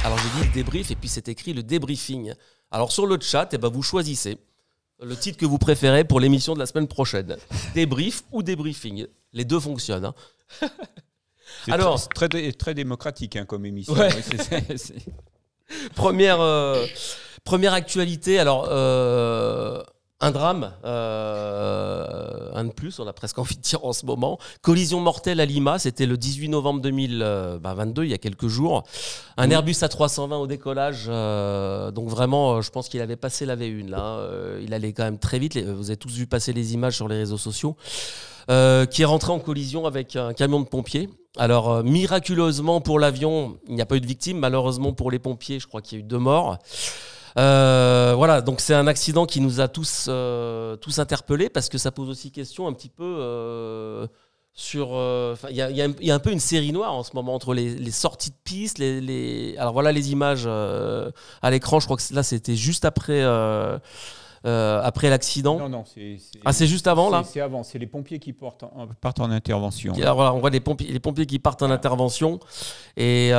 Alors j'ai dit le débrief et puis c'est écrit le débriefing. Alors sur le chat, vous choisissez le titre que vous préférez pour l'émission de la semaine prochaine. Débrief ou débriefing. Les deux fonctionnent. Hein. C'est alors, très démocratique comme émission. Ouais. C'est... Première actualité. Alors, un drame. Un de plus, on a presque envie de dire en ce moment. Collision mortelle à Lima, c'était le 18 novembre 2022, il y a quelques jours. Un Airbus A320 au décollage. Donc vraiment, je pense qu'il avait passé la V1 là. Il allait quand même très vite. Vous avez tous vu passer les images sur les réseaux sociaux. Qui est rentré en collision avec un camion de pompiers. Alors, miraculeusement pour l'avion, il n'y a pas eu de victime. Malheureusement pour les pompiers, je crois qu'il y a eu 2 morts. Voilà, donc c'est un accident qui nous a tous interpellés parce que ça pose aussi question un petit peu sur... Il y a un peu une série noire en ce moment entre les sorties de piste, alors voilà les images à l'écran. Je crois que là, c'était juste après l'accident. Non, c'est juste avant, là. C'est avant, c'est les pompiers qui partent en intervention. Alors voilà, on voit les pompiers qui partent en intervention. Et...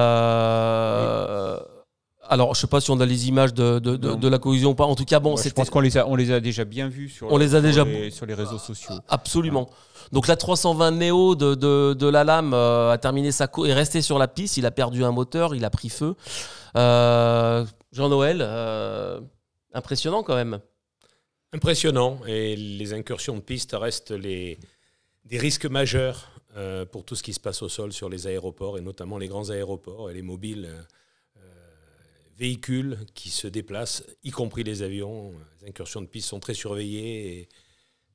Alors, je ne sais pas si on a les images de la collision ou pas. En tout cas, bon, je pense qu'on les a déjà bien vus sur les réseaux sociaux. Absolument. Ouais. Donc, la 320 Neo de la lame a terminé est resté sur la piste. Il a perdu un moteur, il a pris feu. Jean-Noël, impressionnant quand même. Impressionnant. Et les incursions de piste restent des risques majeurs pour tout ce qui se passe au sol sur les aéroports, et notamment les grands aéroports et les mobiles véhicules qui se déplacent, y compris les avions. Les incursions de piste sont très surveillées et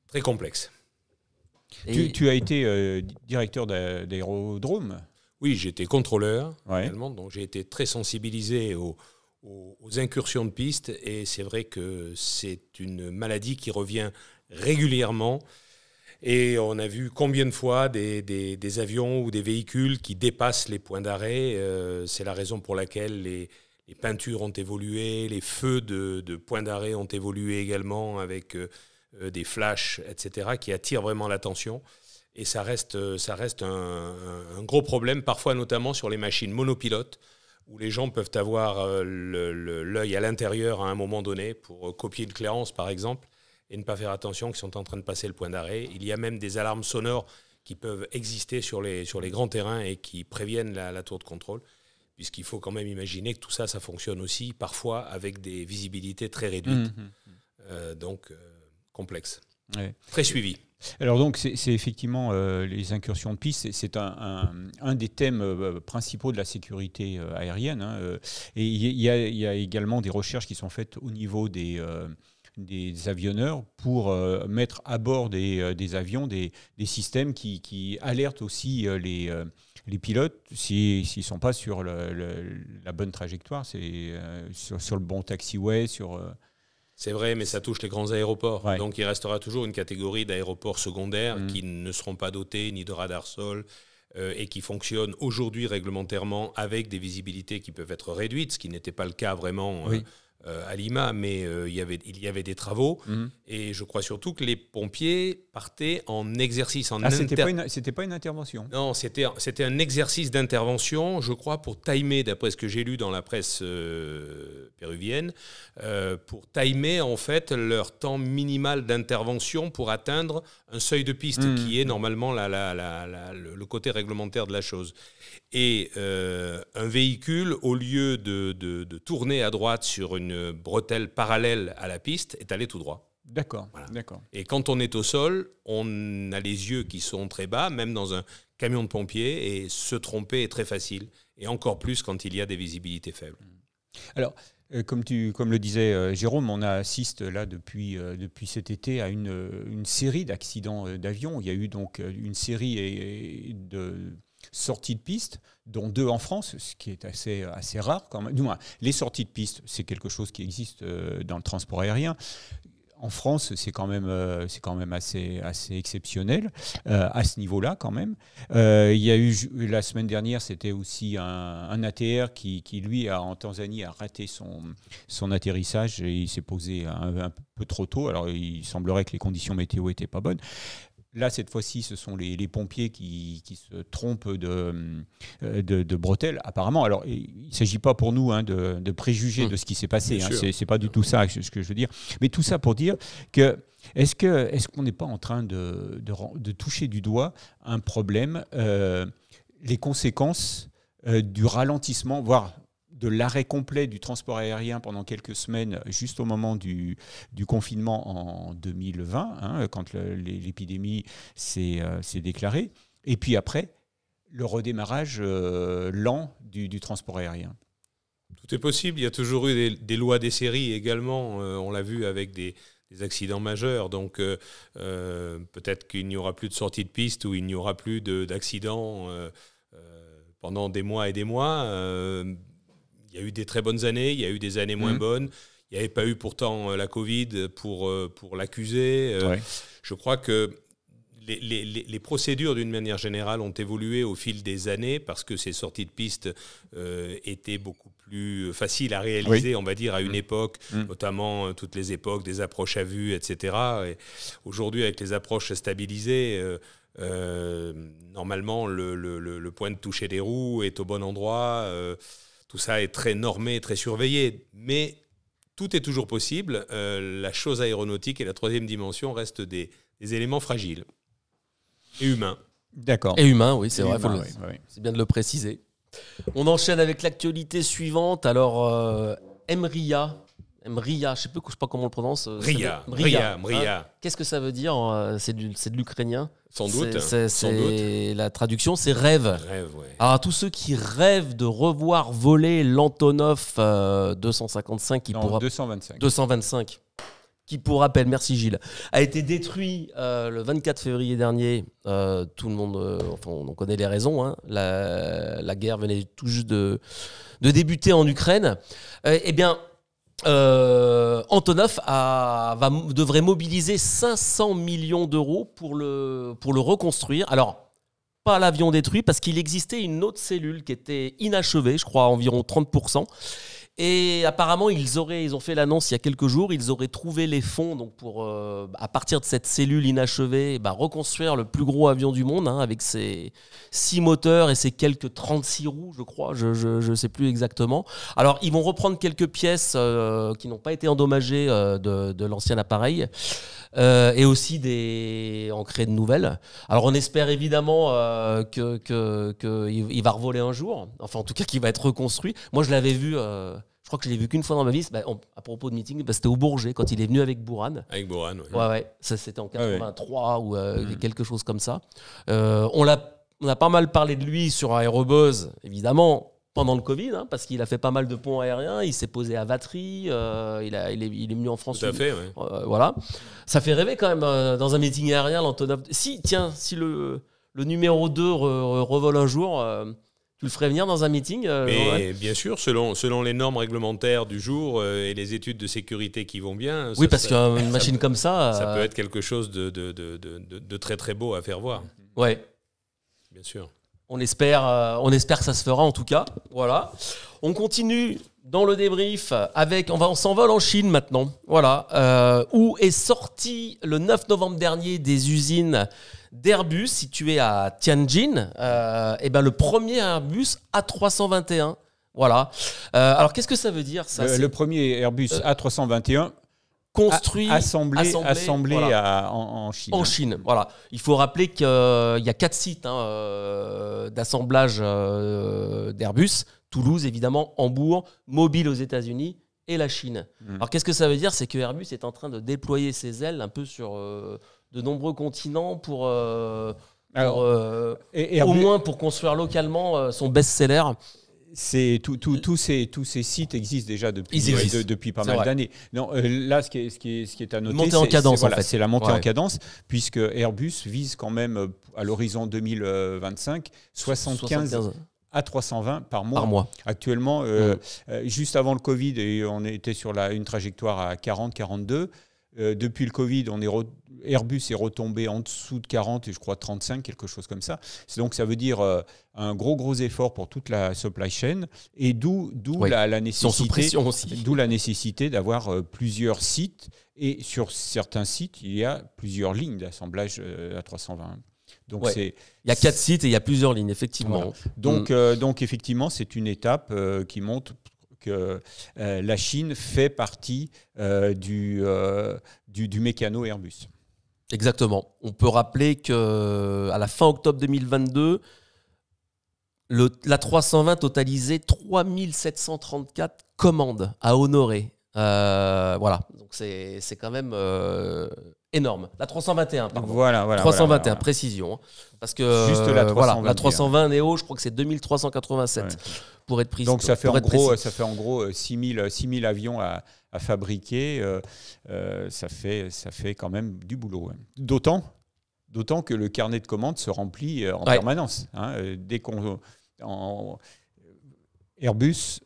très complexes. Tu as été directeur d'aérodrome ? Oui, j'étais contrôleur également, Ouais. donc j'ai été très sensibilisé aux incursions de piste, et c'est vrai que c'est une maladie qui revient régulièrement. Et on a vu combien de fois des avions ou des véhicules qui dépassent les points d'arrêt. C'est la raison pour laquelle les peintures ont évolué, les feux de points d'arrêt ont évolué également avec des flashs, etc., qui attirent vraiment l'attention. Et ça reste un gros problème, parfois notamment sur les machines monopilotes, où les gens peuvent avoir l'œil à l'intérieur à un moment donné pour copier une clairance, par exemple, et ne pas faire attention qu'ils sont en train de passer le point d'arrêt. Il y a même des alarmes sonores qui peuvent exister sur les grands terrains et qui préviennent la tour de contrôle, puisqu'il faut quand même imaginer que tout ça fonctionne aussi parfois avec des visibilités très réduites. Donc, complexe. Ouais. Très suivi. Alors donc, c'est effectivement les incursions de piste, c'est un des thèmes principaux de la sécurité aérienne. Et il y a également des recherches qui sont faites au niveau des avionneurs pour mettre à bord des avions des systèmes qui alertent aussi les pilotes s'ils ne sont pas sur la bonne trajectoire, sur le bon taxiway, C'est vrai, mais ça touche les grands aéroports. Ouais. Donc il restera toujours une catégorie d'aéroports secondaires qui ne seront pas dotés ni de radar sol et qui fonctionnent aujourd'hui réglementairement avec des visibilités qui peuvent être réduites, ce qui n'était pas le cas vraiment à Lima, mais il y avait des travaux. Et je crois surtout que les pompiers partaient en exercice. C'était pas une intervention. Non, c'était un exercice d'intervention, je crois, pour timer, d'après ce que j'ai lu dans la presse péruvienne, pour timer en fait leur temps minimal d'intervention pour atteindre un seuil de piste qui est normalement le côté réglementaire de la chose. Et un véhicule, au lieu de tourner à droite sur une bretelle parallèle à la piste, est allé tout droit. D'accord, voilà. D'accord. Et quand on est au sol, on a les yeux qui sont très bas, même dans un camion de pompiers, et se tromper est très facile, et encore plus quand il y a des visibilités faibles. Alors, comme le disait Jérôme, on assiste là depuis cet été à une série d'accidents d'avions. Il y a eu donc une série de sorties de piste, dont 2 en France, ce qui est assez rare quand même. Du moins, les sorties de piste, c'est quelque chose qui existe dans le transport aérien. En France, c'est quand même assez exceptionnel à ce niveau-là quand même. Il y a eu la semaine dernière, c'était aussi un ATR qui lui en Tanzanie a raté son atterrissage et il s'est posé un peu trop tôt. Alors il semblerait que les conditions météo étaient pas bonnes. Là, cette fois-ci, ce sont les pompiers qui se trompent de bretelles, apparemment. Alors, il ne s'agit pas pour nous de préjuger de ce qui s'est passé. Ce n'est pas du tout ça ce que je veux dire. Mais tout ça pour dire que est-ce qu'on n'est pas en train de toucher du doigt un problème, les conséquences du ralentissement, voire de l'arrêt complet du transport aérien pendant quelques semaines, juste au moment du confinement en 2020, quand l'épidémie s'est déclarée, et puis après, le redémarrage lent du transport aérien. Tout est possible. Il y a toujours eu des lois des séries également. On l'a vu avec des accidents majeurs. Donc, peut-être qu'il n'y aura plus de sortie de piste ou il n'y aura plus d'accidents pendant des mois et des mois. Il y a eu des très bonnes années, il y a eu des années moins bonnes. Il n'y avait pas eu pourtant la Covid pour l'accuser. Je crois que les procédures, d'une manière générale, ont évolué au fil des années parce que ces sorties de piste étaient beaucoup plus faciles à réaliser, on va dire, à une époque, notamment toutes les époques des approches à vue, etc. Et aujourd'hui, avec les approches stabilisées, normalement, le point de toucher des roues est au bon endroit. Tout ça est très normé, très surveillé. Mais tout est toujours possible. La chose aéronautique et la troisième dimension restent des éléments fragiles. Et humain. D'accord. Et humain, oui, c'est vrai. Oui. C'est bien de le préciser. On enchaîne avec l'actualité suivante. Alors, Emria, je ne sais pas comment on le prononce. Mria. Qu'est-ce que ça veut dire? C'est de l'ukrainien. Sans doute. La traduction, c'est rêve. Rêve, ouais. Alors, tous ceux qui rêvent de revoir voler l'Antonov 255, 225. Qui, pour rappel, merci Gilles, a été détruit le 24 février dernier. Tout le monde, on connaît les raisons. Hein. La guerre venait tout juste de débuter en Ukraine. Antonov devrait mobiliser 500 millions d'euros pour le reconstruire. Alors, pas l'avion détruit, parce qu'il existait une autre cellule qui était inachevée, je crois, à environ 30%. Et apparemment, ils ont fait l'annonce il y a quelques jours, ils auraient trouvé les fonds donc pour, à partir de cette cellule inachevée, reconstruire le plus gros avion du monde, avec ses 6 moteurs et ses quelques 36 roues, je crois, je ne sais plus exactement. Alors, ils vont reprendre quelques pièces qui n'ont pas été endommagées de l'ancien appareil. Et aussi en créer de nouvelles. Alors on espère évidemment qu'il va revoler un jour, enfin en tout cas qu'il va être reconstruit. Moi je l'avais vu, je crois que je l'ai vu qu'une fois dans ma vie, à propos de meeting, c'était au Bourget quand il est venu avec Bourran. Avec Bourran, oui. Ouais, ça c'était en 83 ou quelque chose comme ça. On a pas mal parlé de lui sur Aérobuzz, évidemment, pendant le Covid, parce qu'il a fait pas mal de ponts aériens, il s'est posé à Vatry, il est venu en France. Tout à fait, oui. Voilà. Ça fait rêver quand même dans un meeting aérien, l'Antonov. Si le numéro 2 revole un jour, tu le ferais venir dans un meeting Mais bien sûr, selon les normes réglementaires du jour et les études de sécurité qui vont bien. Oui, parce qu'une machine comme ça... Ça peut être quelque chose de très très beau à faire voir. Ouais. Bien sûr. On espère que ça se fera en tout cas. Voilà. On continue dans le débrief avec... On s'envole en Chine maintenant. Voilà. Où est sorti le 9 novembre dernier des usines d'Airbus situées à Tianjin. Le premier Airbus A321. Voilà. Alors qu'est-ce que ça veut dire ça, le premier Airbus A321 construit, assemblé voilà. en Chine. En Chine, voilà. Il faut rappeler qu'il y a 4 sites d'assemblage d'Airbus. Toulouse, évidemment, Hambourg, Mobile aux États-Unis et la Chine. Alors, qu'est-ce que ça veut dire? C'est que Airbus est en train de déployer ses ailes un peu sur de nombreux continents pour au moins pour construire localement son best-seller. Tous ces sites existent déjà depuis pas mal d'années. Non, là, ce qui est à noter, c'est la montée en cadence, puisque Airbus vise quand même à l'horizon 2025 75 A320 par mois. Actuellement, juste avant le Covid, on était sur une trajectoire à 40-42. depuis le Covid, Airbus est retombé en dessous de 40 et je crois 35, quelque chose comme ça. Donc ça veut dire un gros effort pour toute la supply chain et d'où la nécessité d'avoir plusieurs sites. Et sur certains sites, il y a plusieurs lignes d'assemblage A320. Donc il y a 4 sites et il y a plusieurs lignes, effectivement. Voilà. Donc effectivement, c'est une étape qui montre que la Chine fait partie du mécano Airbus. Exactement. On peut rappeler qu'à la fin octobre 2022, la 320 totalisait 3734 commandes à honorer. Voilà, donc c'est quand même énorme. La 321, pardon. Voilà, 321, précision. Parce que juste la 320, la 320 Neo, je crois que c'est 2387 pour être précis. Donc ça fait en gros 6000 avions à fabriquer. Ça fait quand même du boulot. Hein. D'autant que le carnet de commandes se remplit en permanence. Hein. Dès qu'on Airbus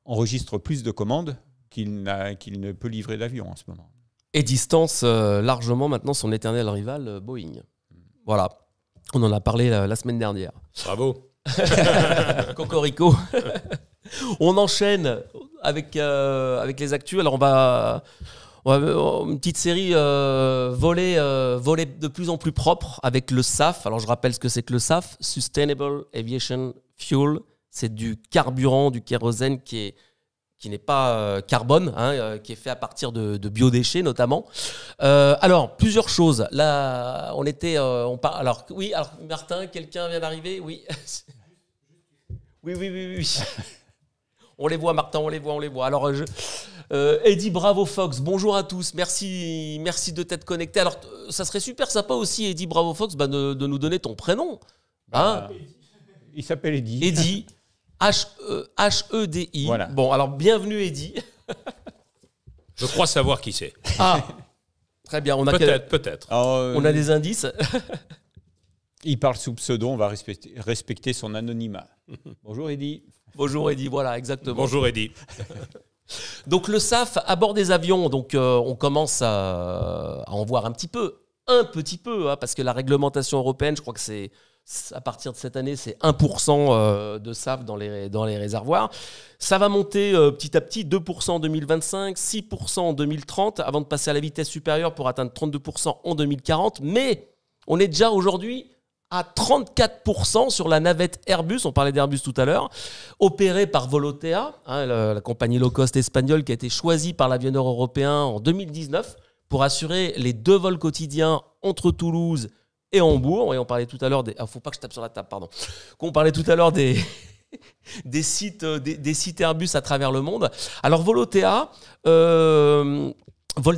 enregistre plus de commandes qu'il ne peut livrer d'avions en ce moment. Et distance largement maintenant son éternel rival Boeing. Voilà, on en a parlé la semaine dernière. Bravo. Cocorico. On enchaîne avec les actus. Alors on va une petite série volée de plus en plus propre avec le SAF. Alors je rappelle ce que c'est que le SAF, Sustainable Aviation Fuel. C'est du carburant, du kérosène qui n'est pas carbone, hein, qui est fait à partir de biodéchets notamment. Alors, plusieurs choses. Là, on parle. Alors, oui, alors Martin, quelqu'un vient d'arriver. Oui. Oui. On les voit, Martin, on les voit. Alors, Eddie Bravo Fox, bonjour à tous. Merci de t'être connecté. Alors, ça serait super sympa aussi, Eddie Bravo Fox, de nous donner ton prénom. Hein. Il s'appelle Eddie. Eddie. H-E-D-I. Voilà. Bon, alors bienvenue Eddie. Je crois savoir qui c'est. Ah, très bien. Peut-être. On a des indices. Il parle sous pseudo, on va respecter son anonymat. Bonjour Eddie. Bonjour Eddie, voilà, exactement. Bonjour Eddie. Donc le SAF à bord des avions, donc on commence à en voir un petit peu, hein, parce que la réglementation européenne, je crois que c'est à partir de cette année, c'est 1% de SAF dans les réservoirs. Ça va monter petit à petit, 2% en 2025, 6% en 2030, avant de passer à la vitesse supérieure pour atteindre 32% en 2040. Mais on est déjà aujourd'hui à 34% sur la navette Airbus, on parlait d'Airbus tout à l'heure, opérée par Volotea, hein, la compagnie low cost espagnole qui a été choisie par l'avionneur européen en 2019 pour assurer les 2 vols quotidiens entre Toulouse et Hambourg. Et on parlait tout à l'heure faut pas que je tape sur la table, pardon. On parlait tout à l'heure des sites Airbus à travers le monde. Alors Volotea vole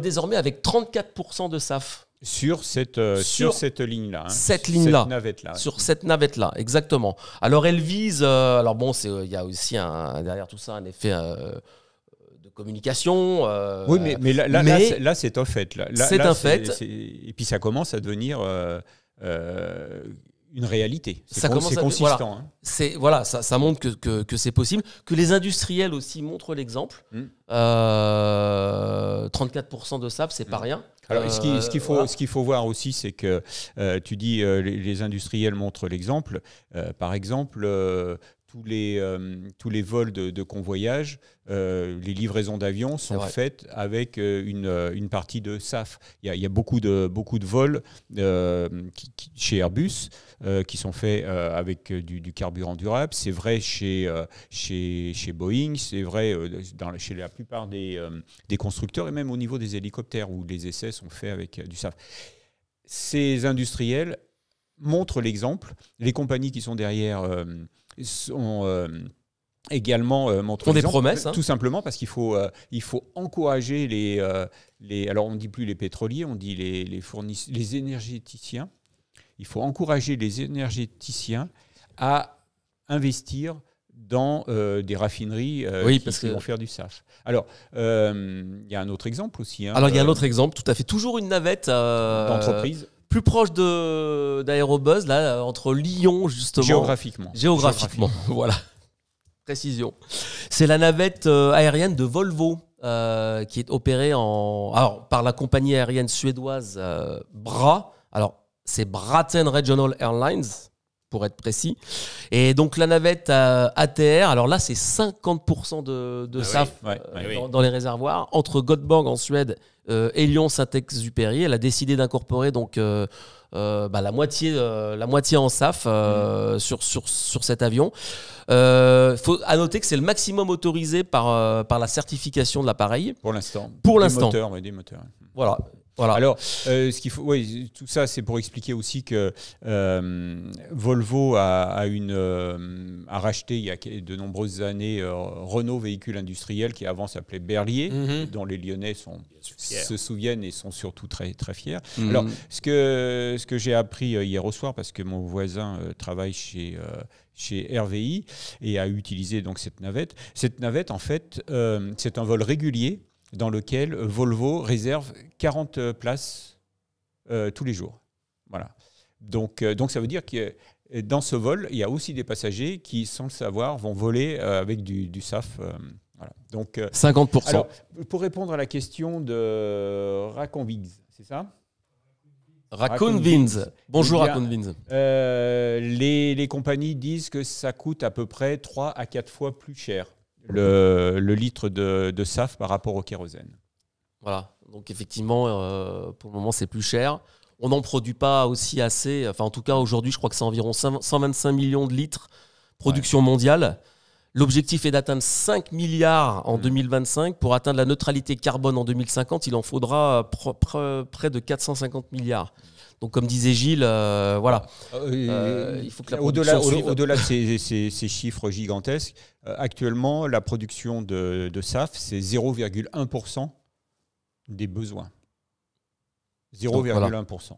désormais avec 34% de SAF. Sur cette ligne-là. Hein. Cette ligne-là. Cette navette-là. Sur cette navette-là, exactement. Alors elle vise... alors bon, il y a aussi derrière tout ça un effet... de communication. Oui, mais là c'est un fait. C'est un fait. Et puis ça commence à devenir une réalité. C'est consistant. Voilà. Ça montre que c'est possible, que les industriels aussi montrent l'exemple. 34% de SAF, c'est pas rien. Alors, ce qu'il faut voir aussi, c'est que tu dis les industriels montrent l'exemple. Par exemple, tous les vols de convoyage, les livraisons d'avions sont faites avec une partie de SAF. Il y a beaucoup de vols chez Airbus qui sont faits avec du carburant durable. C'est vrai chez Boeing, c'est vrai chez la plupart des constructeurs et même au niveau des hélicoptères où les essais sont faits avec du SAF. Ces industriels montrent l'exemple. Les compagnies qui sont derrière sont également montrent des promesses, tout simplement parce qu'il faut encourager les alors on ne dit plus les pétroliers, on dit les énergéticiens. Il faut encourager les énergéticiens à investir dans des raffineries qui vont faire du SAF. Alors, il y a un autre exemple aussi. Hein, alors, il y a un autre exemple, tout à fait. Toujours une navette d'entreprise. Plus proche d'Aérobuzz, là, entre Lyon, justement. Géographiquement. Voilà. Précision. C'est la navette aérienne de Volvo. qui est opéré par la compagnie aérienne suédoise BRA. Alors, c'est Braten Regional Airlines, pour être précis. Et donc, la navette ATR, alors là, c'est 50% de SAF dans les réservoirs. Entre Göteborg en Suède et Lyon-Saint-Exupéry, elle a décidé d'incorporer donc la moitié en SAF sur cet avion. Faut à noter que c'est le maximum autorisé par la certification de l'appareil. Pour l'instant. Des moteurs. Voilà. Alors, ce qu'il faut, tout ça, c'est pour expliquer aussi que Volvo a racheté il y a de nombreuses années Renault Véhicule Industriel, qui avant s'appelait Berlier, dont les Lyonnais se souviennent et sont surtout très, très fiers. Alors, ce que j'ai appris hier au soir, parce que mon voisin travaille chez RVI et a utilisé donc cette navette. Cette navette, en fait, c'est un vol régulier dans lequel Volvo réserve 40 places tous les jours. Voilà. Donc ça veut dire que dans ce vol, il y a aussi des passagers qui, sans le savoir, vont voler avec du SAF. Voilà. Donc, 50%. Alors, pour répondre à la question de Raconvins, c'est ça ? Raconvins. Bonjour Raconvins. Les compagnies disent que ça coûte à peu près 3 à 4 fois plus cher. Le litre de SAF par rapport au kérosène. Voilà, donc effectivement, pour le moment, c'est plus cher. On n'en produit pas aussi assez. Enfin, en tout cas, aujourd'hui, je crois que c'est environ 125 millions de litres production mondiale. L'objectif est d'atteindre 5 milliards en 2025. Pour atteindre la neutralité carbone en 2050, il en faudra près de 450 milliards. Donc, comme disait Gilles, voilà. Il faut que la production suive. Au-delà de ces chiffres gigantesques, actuellement, la production de SAF, c'est 0,1% des besoins. 0,1%.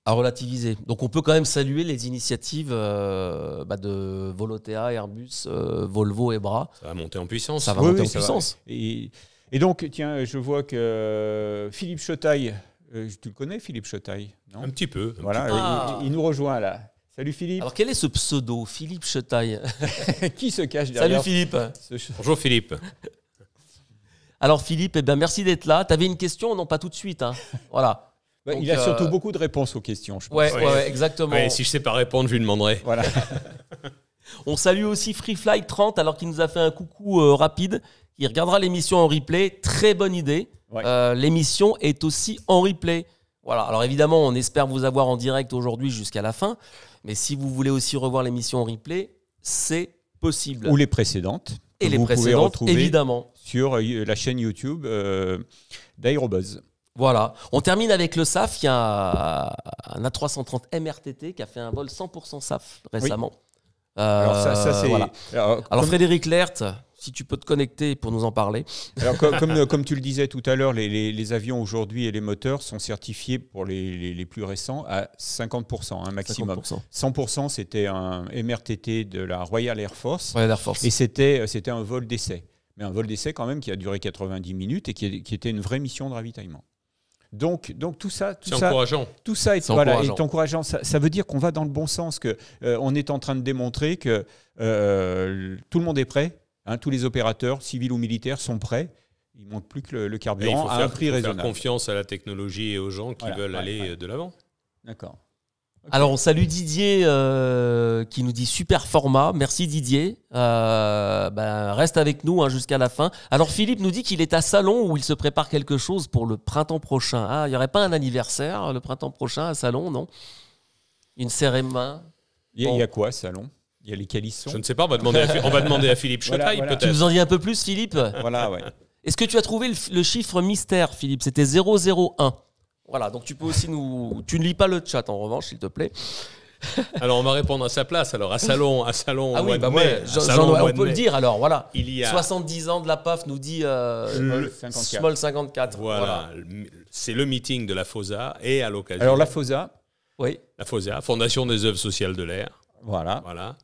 À relativiser. Donc, on peut quand même saluer les initiatives de Volotea, Airbus, Volvo et BRA. Ça va monter en puissance. Ça va monter en puissance. Et donc, tiens, je vois que Philippe Chotaille, tu le connais, Philippe Chotaille, non ? Un petit peu. Voilà, il nous rejoint là. Salut Philippe. Alors, quel est ce pseudo, Philippe Chotaille ? Qui se cache derrière ? Salut Philippe. Bonjour Philippe. Alors Philippe, merci d'être là. Tu avais une question ? Non, pas tout de suite. Hein. Voilà. Donc, il a surtout beaucoup de réponses aux questions, je pense. Ouais, exactement. Ouais, si je ne sais pas répondre, je lui demanderai. Voilà. On salue aussi FreeFly30, alors qu'il nous a fait un coucou rapide. Il regardera l'émission en replay. Très bonne idée. Ouais. L'émission est aussi en replay. Voilà. Alors évidemment, on espère vous avoir en direct aujourd'hui jusqu'à la fin. Mais si vous voulez aussi revoir l'émission en replay, c'est possible. Ou les précédentes. Et les précédentes, évidemment. Sur la chaîne YouTube d'Aérobuzz. Voilà. On termine avec le SAF. Il y a un A330 MRTT qui a fait un vol 100% SAF récemment. Oui. Alors ça c'est... Voilà. Alors Frédéric Lerth, si tu peux te connecter pour nous en parler. Alors comme tu le disais tout à l'heure, les avions aujourd'hui et les moteurs sont certifiés pour les plus récents à 50%, un maximum. 100%, c'était un MRTT de la Royal Air Force. Et c'était un vol d'essai. Mais un vol d'essai quand même qui a duré 90 minutes et qui était une vraie mission de ravitaillement. Donc tout ça, encourageant. Tout ça est encourageant. Ça veut dire qu'on va dans le bon sens, que on est en train de démontrer que tout le monde est prêt, hein, tous les opérateurs, civils ou militaires, sont prêts. Il ne manque plus que le carburant à un prix raisonnable. Il faut faire confiance à la technologie et aux gens qui veulent aller de l'avant. D'accord. Okay. Alors on salue Didier qui nous dit super format, merci Didier, reste avec nous jusqu'à la fin. Alors Philippe nous dit qu'il est à Salon où il se prépare quelque chose pour le printemps prochain. Il n'y aurait pas un anniversaire le printemps prochain à Salon, non ? Une cérémonie. Il y a quoi à Salon ? Il y a les calissons. Je ne sais pas, on va demander à Philippe Chotaille peut-être. Tu nous en dis un peu plus Philippe ? Voilà, ouais. Est-ce que tu as trouvé le chiffre mystère Philippe ? C'était 001. Voilà, donc tu peux aussi Tu ne lis pas le chat en revanche, s'il te plaît. Alors on va répondre à sa place. Alors à Salon ah oui, bah ouais, on peut le dire alors, voilà. Il y a 70 ans de la PAF nous dit Small 54. Voilà. C'est le meeting de la FOSA et à l'occasion. Alors la FOSA. Oui. La FOSA, Fondation des œuvres sociales de l'air. Voilà.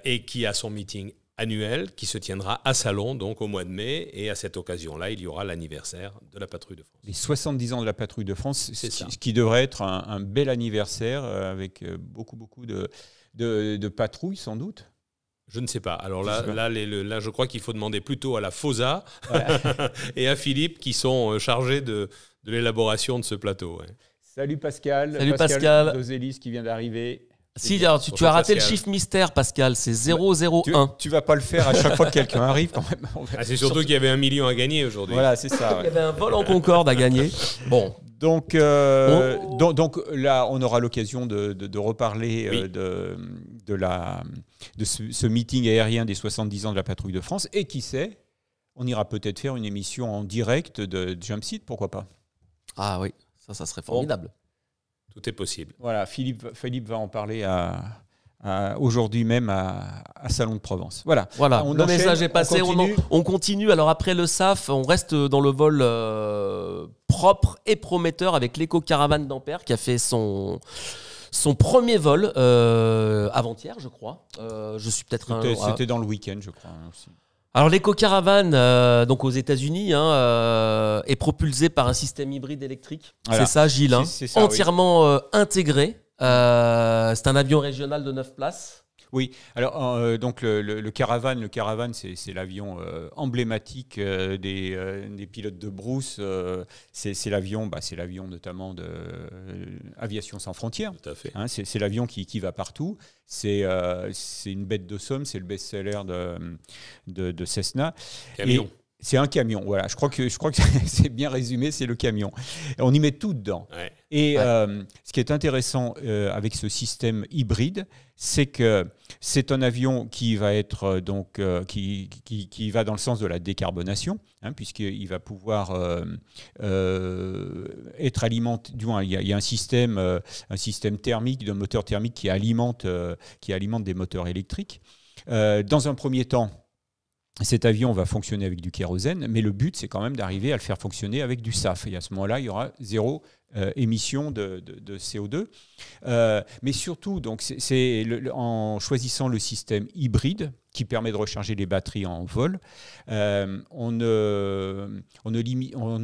Et qui a son meeting annuel qui se tiendra à Salon, donc au mois de mai. Et à cette occasion-là, il y aura l'anniversaire de la Patrouille de France. Les 70 ans de la Patrouille de France, ce qui devrait être un bel anniversaire avec beaucoup de patrouilles, sans doute. Je ne sais pas. Alors là, je crois qu'il faut demander plutôt à la FOSA et à Philippe qui sont chargés de l'élaboration de ce plateau. Ouais. Salut Pascal. Salut Pascal. D'Ozélis qui vient d'arriver. Si, alors, tu as raté le chiffre mystère, Pascal, c'est 001. Tu vas pas le faire à chaque fois que quelqu'un arrive quand même. C'est surtout qu'il y avait 1 million à gagner aujourd'hui. Voilà, c'est ça. Ouais. Il y avait un vol en Concorde à gagner. Bon. Donc là, on aura l'occasion de reparler de ce meeting aérien des 70 ans de la patrouille de France. Et qui sait, on ira peut-être faire une émission en direct de Jumpseat, pourquoi pas? Ah oui, ça serait formidable. Tout est possible. Voilà, Philippe va en parler aujourd'hui même à Salon de Provence. Voilà. Le message est passé. On continue. Alors après le SAF, on reste dans le vol propre et prometteur avec l'éco-caravane d'Ampère qui a fait son premier vol avant-hier, je crois. Je suis peut-être C'était dans le week-end, je crois aussi. Alors l'éco-caravane, donc aux États-Unis, est propulsée par un système hybride électrique. Voilà. C'est ça, Gilles, c'est ça, entièrement intégré. C'est un avion régional de 9 places. Oui, alors donc le Caravane, c'est l'avion emblématique des pilotes de brousse. C'est l'avion notamment de Aviation sans frontières. Tout à fait. C'est l'avion qui va partout. C'est une bête de somme. C'est le best-seller de Cessna. Camion. C'est un camion, voilà. Je crois que c'est bien résumé, c'est le camion. On y met tout dedans. Ouais. Et ce qui est intéressant avec ce système hybride, c'est que c'est un avion qui va être qui va dans le sens de la décarbonation, puisqu'il va pouvoir être alimenté. Du moins, il y a un système thermique, d'un moteur thermique qui alimente des moteurs électriques. Dans un premier temps, cet avion va fonctionner avec du kérosène, mais le but, c'est quand même d'arriver à le faire fonctionner avec du SAF. Et à ce moment-là, il y aura zéro émission de CO2. Mais surtout, donc, en choisissant le système hybride, qui permet de recharger les batteries en vol, on ne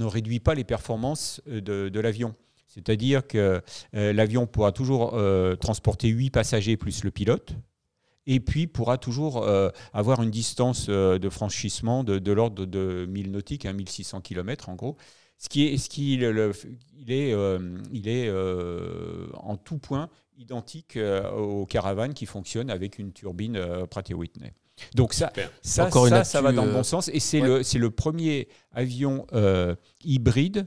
réduit pas les performances de l'avion. C'est-à-dire que l'avion pourra toujours transporter 8 passagers plus le pilote, et puis pourra toujours avoir une distance de franchissement de l'ordre de 1000 nautiques, 1600 km en gros, il est en tout point identique au Caravane qui fonctionne avec une turbine Pratt & Whitney. Donc ça va dans le bon sens, et c'est le premier avion hybride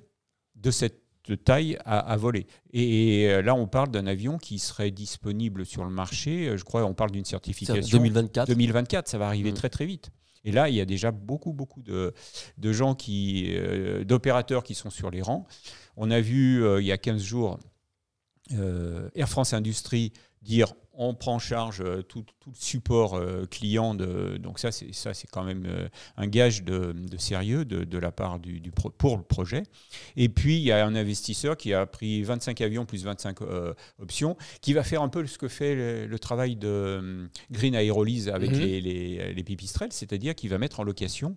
de cette taille à voler. Et là, on parle d'un avion qui serait disponible sur le marché. Je crois qu'on parle d'une certification 2024. Ça va arriver très très vite. Et là, il y a déjà beaucoup de gens d'opérateurs qui sont sur les rangs. On a vu il y a 15 jours Air France Industrie dire on prend en charge tout le support client. Donc ça, c'est quand même un gage de sérieux de la part pour le projet. Et puis, il y a un investisseur qui a pris 25 avions plus 25 options, qui va faire un peu ce que fait le travail de Green Aerolease avec les pipistrelles, c'est-à-dire qu'il va mettre en location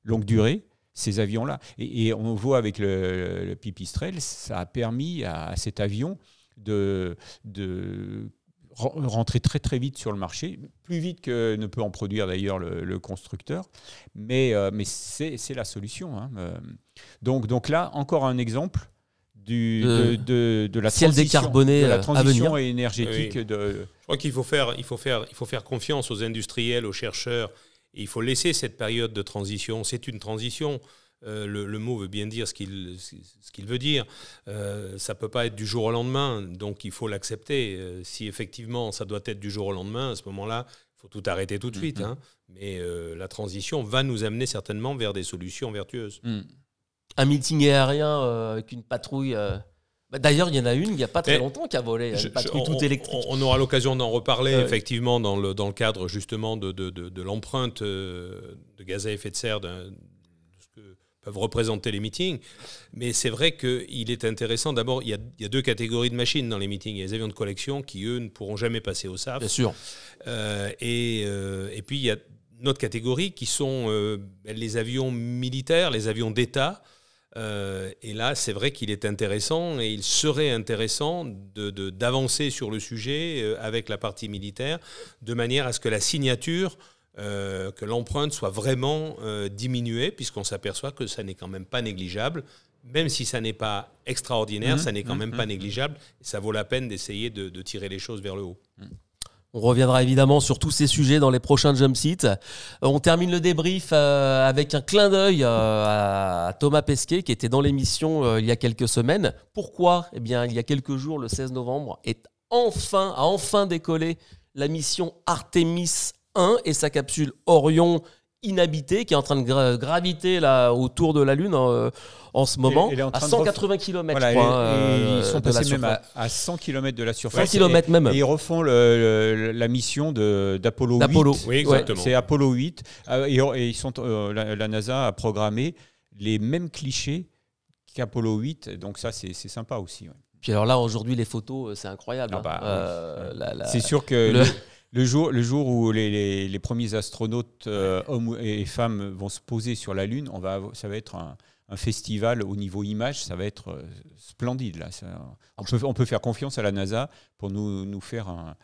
longue durée ces avions-là. Et on voit avec le pipistrelle, ça a permis à cet avion de rentrer très très vite sur le marché, plus vite que ne peut en produire d'ailleurs le constructeur, mais c'est la solution. Donc là, encore un exemple de la ciel décarboné, de la transition énergétique. Oui. Je crois qu'il faut faire confiance aux industriels, aux chercheurs, et il faut laisser cette période de transition. C'est une transition. Le mot veut bien dire ce qu'il veut dire. Ça ne peut pas être du jour au lendemain, donc il faut l'accepter. Si effectivement ça doit être du jour au lendemain, à ce moment-là, il faut tout arrêter tout de suite. Mais la transition va nous amener certainement vers des solutions vertueuses. Un meeting aérien avec une patrouille... D'ailleurs, il y en a une il n'y a pas très longtemps qui a volé, une patrouille toute électrique. On aura l'occasion d'en reparler, effectivement, dans le cadre justement de l'empreinte de gaz à effet de serre peuvent représenter les meetings. Mais c'est vrai qu'il est intéressant. D'abord, il y a deux catégories de machines dans les meetings. Il y a les avions de collection qui, eux, ne pourront jamais passer au SAF. Bien sûr. Et puis, il y a une autre catégorie qui sont les avions militaires, les avions d'État, Et là, c'est vrai qu'il est intéressant et il serait intéressant d'avancer sur le sujet avec la partie militaire, de manière à ce que la signature, que l'empreinte soit vraiment diminuée, puisqu'on s'aperçoit que ça n'est quand même pas négligeable. Même si ça n'est pas extraordinaire, ça n'est quand même pas négligeable. Et ça vaut la peine d'essayer de tirer les choses vers le haut. On reviendra évidemment sur tous ces sujets dans les prochains Jump Seat. On termine le débrief avec un clin d'œil à Thomas Pesquet qui était dans l'émission il y a quelques semaines. Pourquoi ? Eh bien, il y a quelques jours, le 16 novembre, a enfin décollé la mission Artemis 1 et sa capsule Orion inhabitée qui est en train de graviter là, autour de la Lune en ce moment, à 180 km, voilà, je crois. Ils sont passés même à 100 km de la surface. 100 km même. Et ils refont la mission d'Apollo 8. Oui, exactement. C'est Apollo 8. Et la NASA a programmé les mêmes clichés qu'Apollo 8. Donc ça, c'est sympa aussi. Ouais. Puis alors là, aujourd'hui, les photos, c'est incroyable. C'est sûr que... Le jour où les premiers astronautes hommes et femmes vont se poser sur la Lune, ça va être un festival au niveau image, ça va être splendide. Là. On peut faire confiance à la NASA pour nous faire un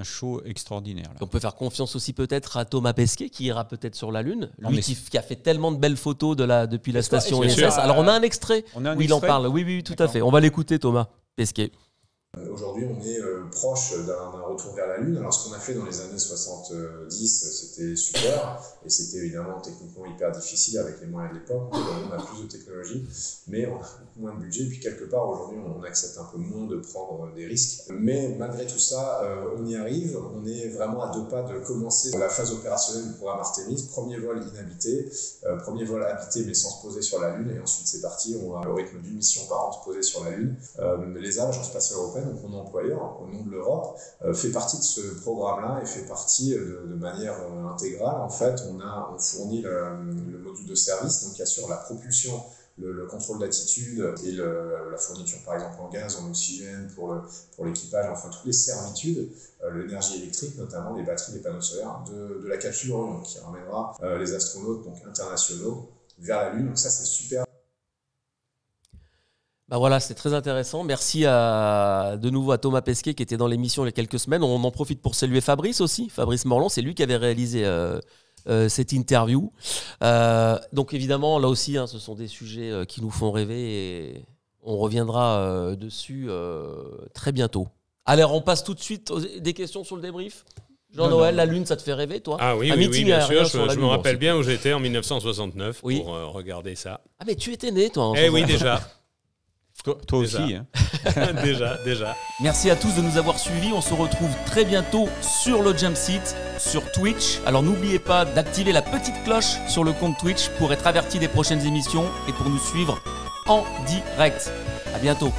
show extraordinaire. Là. On peut faire confiance aussi peut-être à Thomas Pesquet qui ira peut-être sur la Lune, lui qui a fait tellement de belles photos depuis la station ISS. Alors on a un extrait où il en parle. Oui, tout à fait. On va l'écouter, Thomas Pesquet. Aujourd'hui, on est proche d'un retour vers la Lune. Alors, ce qu'on a fait dans les années 70, c'était super, et c'était évidemment techniquement hyper difficile avec les moyens de l'époque. Aujourd'hui, on a plus de technologie, mais on a beaucoup moins de budget. Puis, quelque part, aujourd'hui, on accepte un peu moins de prendre des risques. Mais malgré tout ça, on y arrive. On est vraiment à 2 pas de commencer la phase opérationnelle du programme Artemis. Premier vol inhabité, premier vol habité, mais sans se poser sur la Lune. Et ensuite, c'est parti. On va au rythme d'une mission par an se poser sur la Lune. L'ESA, l'Agence spatiale européenne, donc mon employeur au nom de l'Europe, fait partie de ce programme-là et fait partie de manière intégrale. En fait, on fournit le module de service donc qui assure la propulsion, le contrôle d'attitude et la fourniture par exemple en gaz, en oxygène pour l'équipage, enfin toutes les servitudes, l'énergie électrique notamment, les batteries, les panneaux solaires de la capsule Orion qui ramènera les astronautes donc internationaux vers la Lune. Donc ça c'est super. Voilà, c'est très intéressant. Merci de nouveau à Thomas Pesquet qui était dans l'émission il y a quelques semaines. On en profite pour saluer Fabrice aussi. Fabrice Morland, c'est lui qui avait réalisé cette interview. Donc évidemment, là aussi, ce sont des sujets qui nous font rêver et on reviendra dessus très bientôt. Allez, on passe tout de suite des questions sur le débrief. Jean-Noël, la Lune, ça te fait rêver, toi ? Ah oui, bien sûr. Je me rappelle bien où j'étais en 1969 pour regarder ça. Ah mais tu étais né, toi. Oui, déjà. Toi aussi. Hein. déjà. Merci à tous de nous avoir suivis. On se retrouve très bientôt sur le Jump Seat, sur Twitch. Alors n'oubliez pas d'activer la petite cloche sur le compte Twitch pour être averti des prochaines émissions et pour nous suivre en direct. À bientôt.